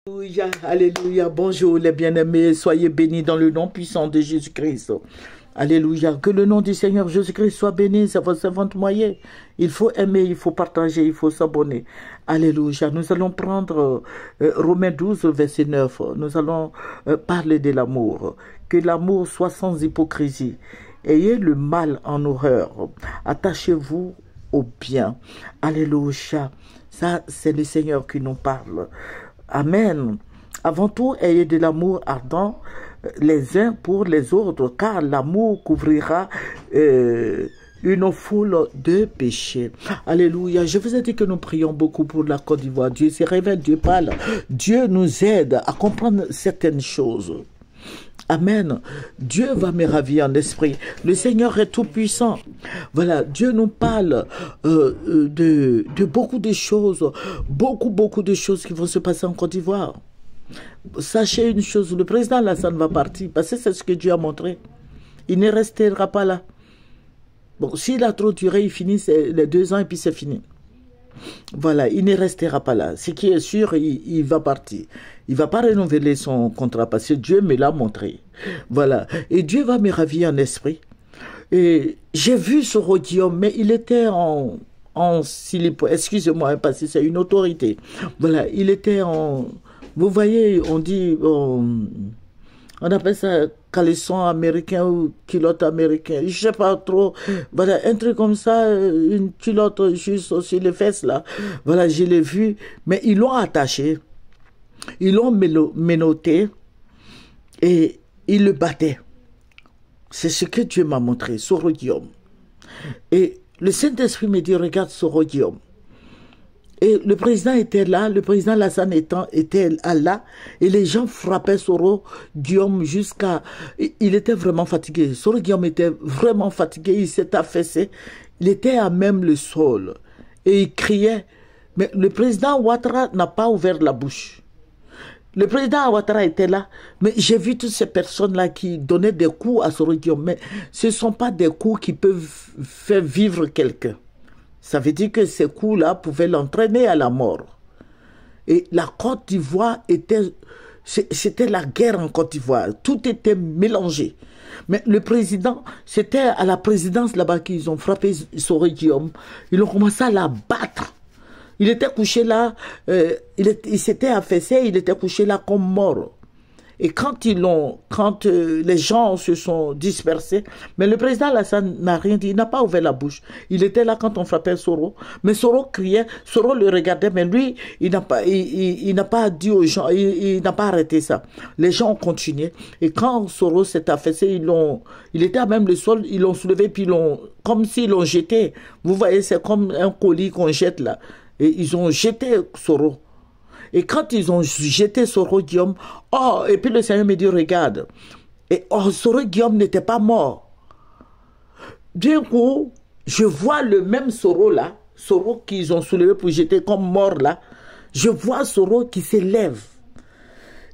Alléluia, alléluia, bonjour les bien-aimés, soyez bénis dans le nom puissant de Jésus-Christ. Alléluia, que le nom du Seigneur Jésus-Christ soit béni, c'est votre servante moyen. Il faut aimer, il faut partager, il faut s'abonner. Alléluia, nous allons prendre Romains 12, verset 9. Nous allons parler de l'amour. Que l'amour soit sans hypocrisie. Ayez le mal en horreur. Attachez-vous au bien. Alléluia, ça c'est le Seigneur qui nous parle. Amen. Avant tout, ayez de l'amour ardent les uns pour les autres, car l'amour couvrira une foule de péchés. Alléluia. Je vous ai dit que nous prions beaucoup pour la Côte d'Ivoire. Dieu se révèle, Dieu parle. Dieu nous aide à comprendre certaines choses. Amen. Dieu va me ravir en esprit. Le Seigneur est tout puissant. Voilà, Dieu nous parle de beaucoup de choses, beaucoup de choses qui vont se passer en Côte d'Ivoire. Sachez une chose, le président Alassane va partir, parce que c'est ce que Dieu a montré. Il ne restera pas là. Bon, s'il a trop duré, il finit les 2 ans et puis c'est fini. Voilà, il ne restera pas là. Ce qui est sûr, il va partir. Il ne va pas renouveler son contrat parce que Dieu me l'a montré. Voilà. Et Dieu va me ravir en esprit. Et j'ai vu ce Guillaume, mais il était en slip. Excusez-moi, parce que c'est une autorité. Voilà, il était en... Vous voyez, on dit... On appelle ça caleçon américain ou culotte américaine. Je sais pas trop. Voilà, un truc comme ça, une culotte juste sur les fesses là. Voilà, je l'ai vu. Mais ils l'ont attaché. Ils l'ont menotté. Et ils le battaient. C'est ce que Dieu m'a montré, Soro Guillaume. Et le Saint-Esprit me dit, regarde Soro Guillaume. Et le président était là, le président Lassane était là, et les gens frappaient Soro Guillaume jusqu'à... Il était vraiment fatigué. Soro Guillaume était vraiment fatigué, il s'est affaissé, il était à même le sol. Et il criait. Mais le président Ouattara n'a pas ouvert la bouche. Le président Ouattara était là, mais j'ai vu toutes ces personnes-là qui donnaient des coups à Soro Guillaume. Mais ce ne sont pas des coups qui peuvent faire vivre quelqu'un. Ça veut dire que ces coups-là pouvaient l'entraîner à la mort. Et la Côte d'Ivoire c'était la guerre en Côte d'Ivoire. Tout était mélangé. Mais le président, c'était à la présidence là-bas qu'ils ont frappé Soro Guillaume. Ils ont commencé à la battre. Il était couché là, il s'était affaissé, il était couché là comme mort. Et quand les gens se sont dispersés, mais le président Alassane n'a rien dit, il n'a pas ouvert la bouche. Il était là quand on frappait Soro, mais Soro criait, Soro le regardait, mais lui, il n'a pas dit aux gens, il n'a pas arrêté ça. Les gens ont continué, et quand Soro s'est affaissé, il était à même le sol, ils l'ont soulevé, puis comme s'ils l'ont jeté. Vous voyez, c'est comme un colis qu'on jette là. Et ils ont jeté Soro. Et quand ils ont jeté Soro Guillaume, oh, et puis le Seigneur me dit, regarde, et oh, Soro Guillaume n'était pas mort. D'un coup, je vois le même Soro là, Soro qu'ils ont soulevé pour jeter comme mort là, je vois Soro qui s'élève.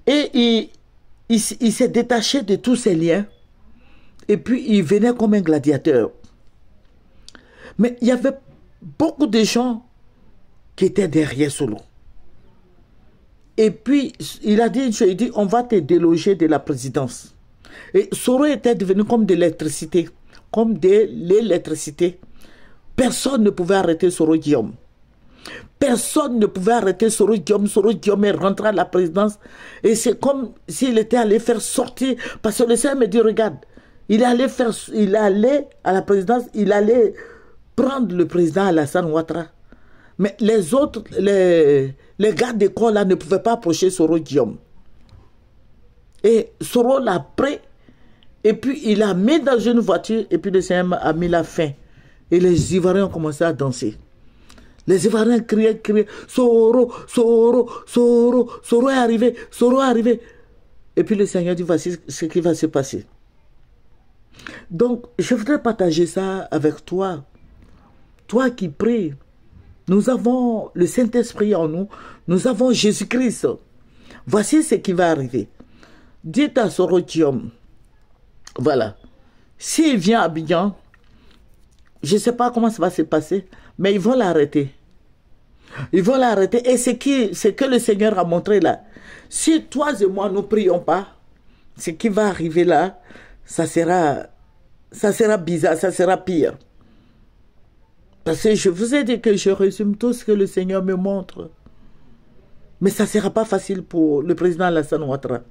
Et il s'est détaché de tous ses liens, et puis il venait comme un gladiateur. Mais il y avait beaucoup de gens qui étaient derrière Soro. Et puis, il a dit, on va te déloger de la présidence. Et Soro était devenu comme de l'électricité. Comme de l'électricité. Personne ne pouvait arrêter Soro Guillaume. Personne ne pouvait arrêter Soro Guillaume. Soro Guillaume est rentré à la présidence. Et c'est comme s'il était allé faire sortir. Parce que le Seigneur me dit, regarde, il allait à la présidence, il allait prendre le président Alassane Ouattara. Mais les autres, les gardes d'école là ne pouvaient pas approcher Soro Guillaume. Et Soro l'a pris, et puis il l'a mis dans une voiture, et puis le Seigneur a mis la fin. Et les Ivoiriens ont commencé à danser. Les Ivoiriens criaient, Soro, Soro, Soro, Soro est arrivé, Soro est arrivé. Et puis le Seigneur dit, voici ce qui va se passer. Donc, je voudrais partager ça avec toi. Toi qui pries. Nous avons le Saint-Esprit en nous. Nous avons Jésus-Christ. Voici ce qui va arriver. Dites à Soro Guillaume, voilà, s'il vient à Abidjan, je ne sais pas comment ça va se passer, mais ils vont l'arrêter. Ils vont l'arrêter. Et c'est que le Seigneur a montré là. Si toi et moi ne prions pas, ce qui va arriver là, ça sera bizarre, ça sera pire. Parce que je vous ai dit que je résume tout ce que le Seigneur me montre. Mais ça ne sera pas facile pour le président Alassane Ouattara.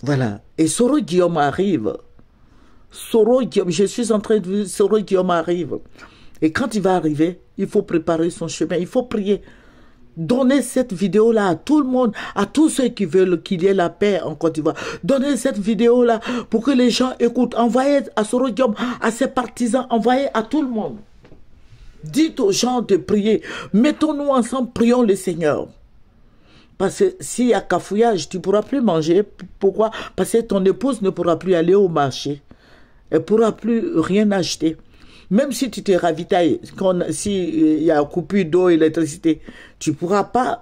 Voilà. Et Soro Guillaume arrive. Soro Guillaume, je suis en train de dire, Soro Guillaume arrive. Et quand il va arriver, il faut préparer son chemin. Il faut prier. Donnez cette vidéo-là à tout le monde, à tous ceux qui veulent qu'il y ait la paix en Côte d'Ivoire. Donnez cette vidéo-là pour que les gens écoutent. Envoyez à Soro Guillaume, à ses partisans, envoyez à tout le monde. Dites aux gens de prier. Mettons-nous ensemble, prions le Seigneur. Parce que s'il y a cafouillage, tu ne pourras plus manger. Pourquoi? Parce que ton épouse ne pourra plus aller au marché. Elle ne pourra plus rien acheter. Même si tu te ravitailles, s'il y a coupure d'eau et d'électricité, tu ne pourras pas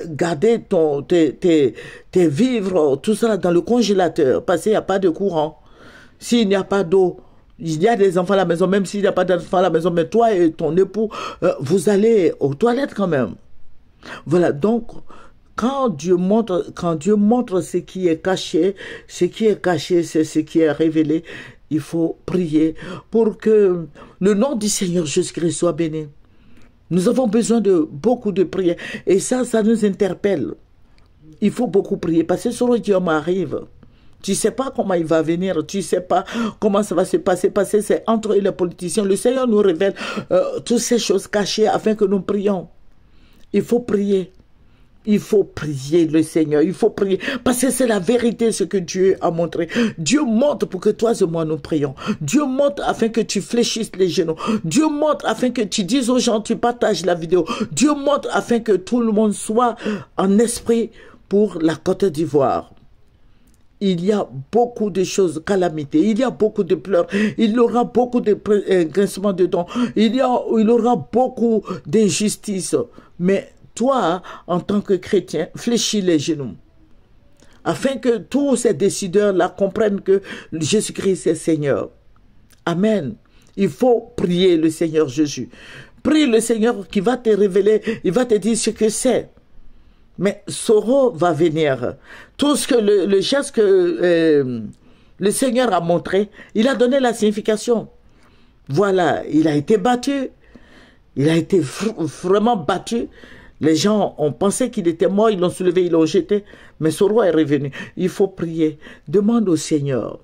garder tes vivres, tout ça dans le congélateur, parce qu'il n'y a pas de courant. S'il n'y a pas d'eau, il y a des enfants à la maison, même s'il n'y a pas d'enfants à la maison, mais toi et ton époux, vous allez aux toilettes quand même. Voilà, donc, quand Dieu montre ce qui est caché, c'est ce qui est révélé. Il faut prier pour que le nom du Seigneur Jésus-Christ soit béni. Nous avons besoin de beaucoup de prières. Et ça nous interpelle. Il faut beaucoup prier parce que Soro Guillaume arrive. Tu ne sais pas comment il va venir. Tu ne sais pas comment ça va se passer. Parce que c'est entre eux les politiciens. Le Seigneur nous révèle toutes ces choses cachées afin que nous prions. Il faut prier. Il faut prier le Seigneur, il faut prier, parce que c'est la vérité ce que Dieu a montré. Dieu montre pour que toi et moi nous prions. Dieu montre afin que tu fléchisses les genoux. Dieu montre afin que tu dises aux gens, tu partages la vidéo. Dieu montre afin que tout le monde soit en esprit pour la Côte d'Ivoire. Il y a beaucoup de choses, calamités, il y a beaucoup de pleurs, il y aura beaucoup de grincements de dents, il y aura beaucoup d'injustices, mais toi, en tant que chrétien, fléchis les genoux. Afin que tous ces décideurs-là comprennent que Jésus-Christ est Seigneur. Amen. Il faut prier le Seigneur Jésus. Prie le Seigneur qui va te révéler, il va te dire ce que c'est. Mais Soro va venir. Tout ce que le geste que le Seigneur a montré, il a donné la signification. Voilà, il a été battu. Il a été vraiment battu. Les gens ont pensé qu'il était mort, ils l'ont soulevé, ils l'ont jeté, mais Soro est revenu. Il faut prier. Demande au Seigneur.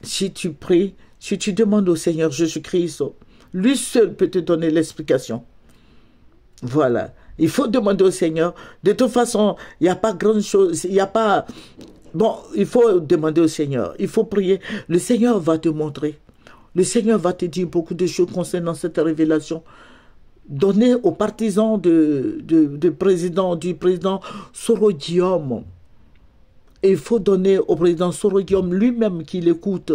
Si tu pries, si tu demandes au Seigneur Jésus-Christ, lui seul peut te donner l'explication. Voilà. Il faut demander au Seigneur. De toute façon, il n'y a pas grand chose, il n'y a pas... Bon, il faut demander au Seigneur. Il faut prier. Le Seigneur va te montrer. Le Seigneur va te dire beaucoup de choses concernant cette révélation. Donner aux partisans du président Soro Guillaume. Et il faut donner au président Soro Guillaume lui-même qui l'écoute.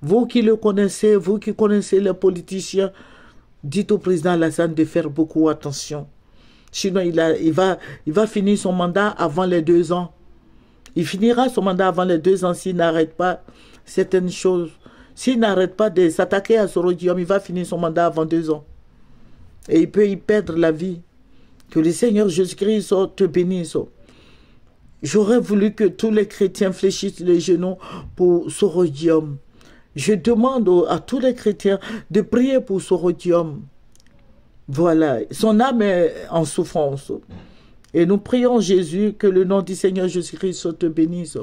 Vous qui le connaissez, vous qui connaissez les politiciens, dites au président Alassane de faire beaucoup attention. Sinon, il va finir son mandat avant les 2 ans. Il finira son mandat avant les 2 ans s'il n'arrête pas certaines choses. S'il n'arrête pas de s'attaquer à Soro Guillaume, il va finir son mandat avant 2 ans. Et il peut y perdre la vie. Que le Seigneur Jésus-Christ te bénisse. J'aurais voulu que tous les chrétiens fléchissent les genoux pour Soro Guillaume. Je demande à tous les chrétiens de prier pour Soro Guillaume. Voilà, son âme est en souffrance. Et nous prions Jésus que le nom du Seigneur Jésus-Christ te bénisse.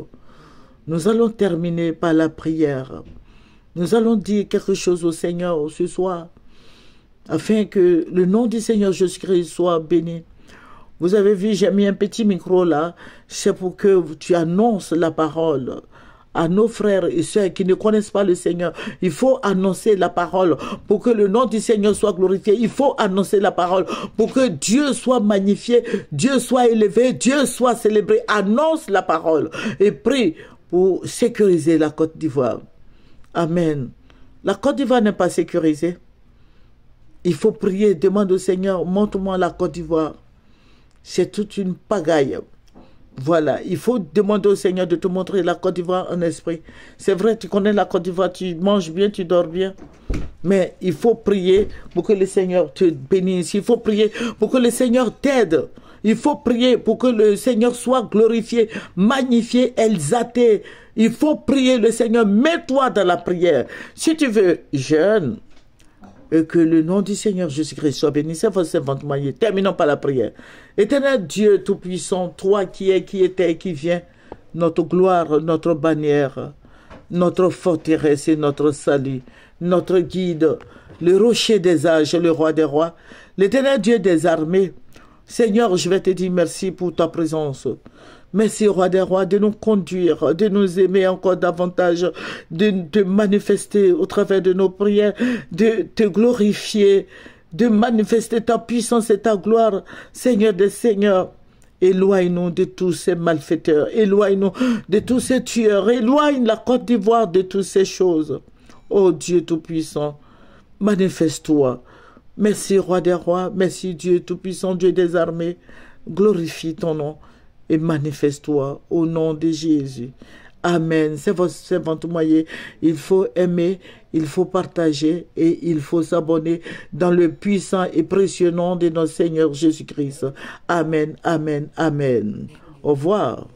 Nous allons terminer par la prière. Nous allons dire quelque chose au Seigneur ce soir, afin que le nom du Seigneur Jésus-Christ soit béni. Vous avez vu, j'ai mis un petit micro là, c'est pour que tu annonces la parole à nos frères et sœurs qui ne connaissent pas le Seigneur. Il faut annoncer la parole pour que le nom du Seigneur soit glorifié. Il faut annoncer la parole pour que Dieu soit magnifié, Dieu soit élevé, Dieu soit célébré. Annonce la parole et prie pour sécuriser la Côte d'Ivoire. Amen. La Côte d'Ivoire n'est pas sécurisée. Il faut prier, demande au Seigneur, montre-moi la Côte d'Ivoire. C'est toute une pagaille. Voilà, il faut demander au Seigneur de te montrer la Côte d'Ivoire en esprit. C'est vrai, tu connais la Côte d'Ivoire, tu manges bien, tu dors bien. Mais il faut prier pour que le Seigneur te bénisse. Il faut prier pour que le Seigneur t'aide. Il faut prier pour que le Seigneur soit glorifié, magnifié, exalté. Il faut prier le Seigneur. Mets-toi dans la prière. Si tu veux, jeûne. Et que le nom du Seigneur Jésus-Christ soit béni. C'est votre servante Maillé. Terminons par la prière. Éternel Dieu Tout-Puissant, toi qui es, qui étais et qui viens, notre gloire, notre bannière, notre forteresse et notre salut, notre guide, le rocher des âges, le roi des rois, l'éternel Dieu des armées. Seigneur, je vais te dire merci pour ta présence. Merci, roi des rois, de nous conduire, de nous aimer encore davantage, de te manifester au travers de nos prières, de te glorifier, de manifester ta puissance et ta gloire, Seigneur des seigneurs. Éloigne-nous de tous ces malfaiteurs, éloigne-nous de tous ces tueurs, éloigne la Côte d'Ivoire de toutes ces choses. Ô Dieu Tout-Puissant, manifeste-toi. Merci, roi des rois, merci Dieu Tout-Puissant, Dieu des armées. Glorifie ton nom et manifeste-toi au nom de Jésus. Amen. C'est votre servante Moyer. Il faut aimer, il faut partager et il faut s'abonner dans le puissant et précieux nom de notre Seigneur Jésus-Christ. Amen, amen, amen. Au revoir.